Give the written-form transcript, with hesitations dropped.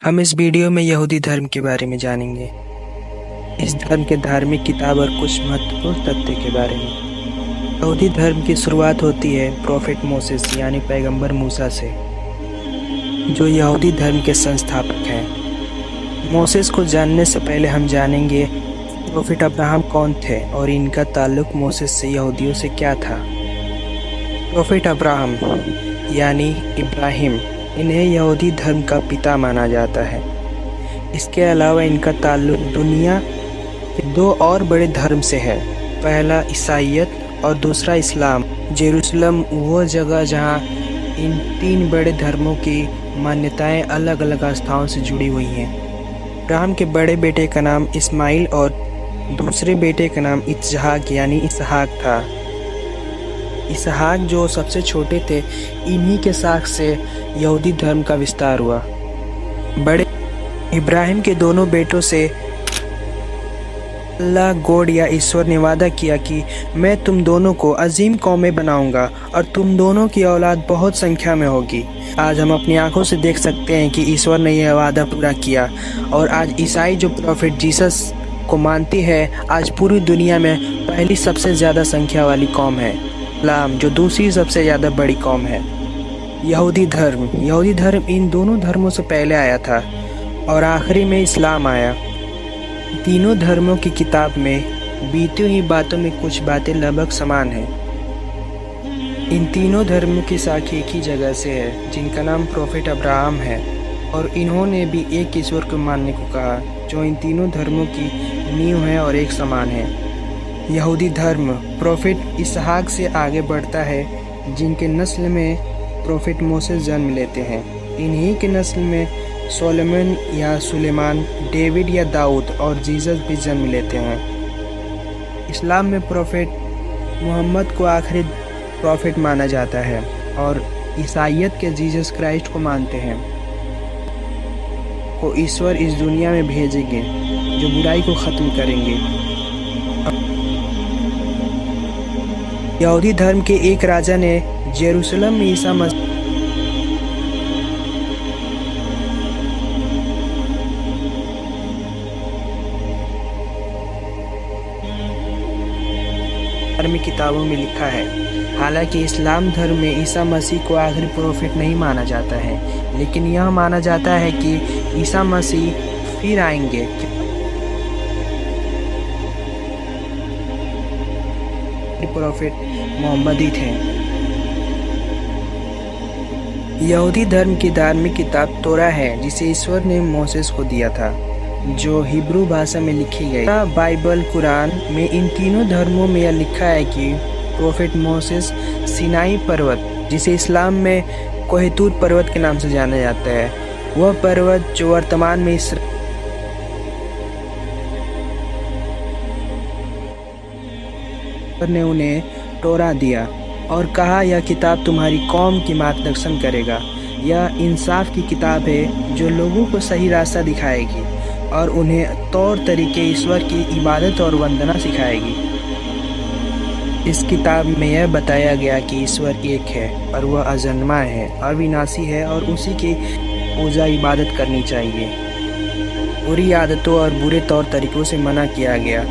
हम इस वीडियो में यहूदी धर्म के बारे में जानेंगे। इस धर्म के धार्मिक किताब और कुछ महत्वपूर्ण तथ्य के बारे में। यहूदी धर्म की शुरुआत होती है प्रोफेट मोसेस यानी पैगंबर मूसा से, जो यहूदी धर्म के संस्थापक हैं। मोसेस को जानने से पहले हम जानेंगे प्रोफेट अब्राहम कौन थे और इनका ताल्लुक मोसेस से यहूदियों से क्या था। प्रोफेट अब्राहम यानी इब्राहिम, इन्हें यहूदी धर्म का पिता माना जाता है। इसके अलावा इनका ताल्लुक दुनिया के दो और बड़े धर्म से है, पहला ईसाईयत और दूसरा इस्लाम। जेरूसलम वो जगह जहाँ इन तीन बड़े धर्मों की मान्यताएं अलग अलग आस्थाओं से जुड़ी हुई हैं। अब्राहम के बड़े बेटे का नाम इस्माइल और दूसरे बेटे का नाम इत्सहाक यानी इसहाक था। इसहाक जो सबसे छोटे थे, इन्हीं के साथ से यहूदी धर्म का विस्तार हुआ। बड़े इब्राहिम के दोनों बेटों से अल्लाह गॉड या ईश्वर ने वादा किया कि मैं तुम दोनों को अजीम कौमें बनाऊंगा और तुम दोनों की औलाद बहुत संख्या में होगी। आज हम अपनी आंखों से देख सकते हैं कि ईश्वर ने यह वादा पूरा किया और आज ईसाई जो प्रोफेट जीसस को मानती है, आज पूरी दुनिया में पहली सबसे ज़्यादा संख्या वाली कौम है। इस्लाम जो दूसरी सबसे ज़्यादा बड़ी कौम है। यहूदी धर्म इन दोनों धर्मों से पहले आया था और आखिरी में इस्लाम आया। तीनों धर्मों की किताब में बीती हुई बातों में कुछ बातें लगभग समान हैं। इन तीनों धर्मों की साखी एक ही जगह से है, जिनका नाम प्रोफेट अब्राहम है, और इन्होंने भी एक ईश्वर को मानने को कहा, जो इन तीनों धर्मों की नींव है और एक समान है। यहूदी धर्म प्रोफेट इसहाक से आगे बढ़ता है, जिनके नस्ल में प्रोफेट मोसेस जन्म लेते हैं। इन्हीं के नस्ल में सोलोमन या सुलेमान, डेविड या दाऊद और जीसस भी जन्म लेते हैं। इस्लाम में प्रोफेट मोहम्मद को आखिरी प्रोफेट माना जाता है और ईसाईयत के जीसस क्राइस्ट को मानते हैं, को ईश्वर इस दुनिया में भेजेंगे जो बुराई को ख़त्म करेंगे। यहूदी धर्म के एक राजा ने जेरूसलम में ईसा मसीह धार्मिक किताबों में लिखा है। हालांकि इस्लाम धर्म में ईसा मसीह को आखिरी प्रोफेट नहीं माना जाता है, लेकिन यह माना जाता है कि ईसा मसीह फिर आएंगे। प्रोफेट मोहम्मद ही थे। यहूदी धर्म की धार्मिक किताब तोरा है, जिसे ईश्वर ने मोसेस को दिया था, जो हिब्रू भाषा में लिखी गई। बाइबल कुरान में इन तीनों धर्मों में यह लिखा है कि प्रोफेट मोसेस सिनाई पर्वत, जिसे इस्लाम में कोहितूर पर्वत के नाम से जाना जाता है, वह पर्वत जो वर्तमान में ने उन्हें तोरा दिया और कहा, यह किताब तुम्हारी कौम की मार्गदर्शन करेगा। यह इंसाफ की किताब है जो लोगों को सही रास्ता दिखाएगी और उन्हें तौर तरीके ईश्वर की इबादत और वंदना सिखाएगी। इस किताब में यह बताया गया कि ईश्वर एक है और वह अजन्मा है, अविनाशी है और उसी की पूजा इबादत करनी चाहिए। बुरी आदतों और बुरे तौर तरीकों से मना किया गया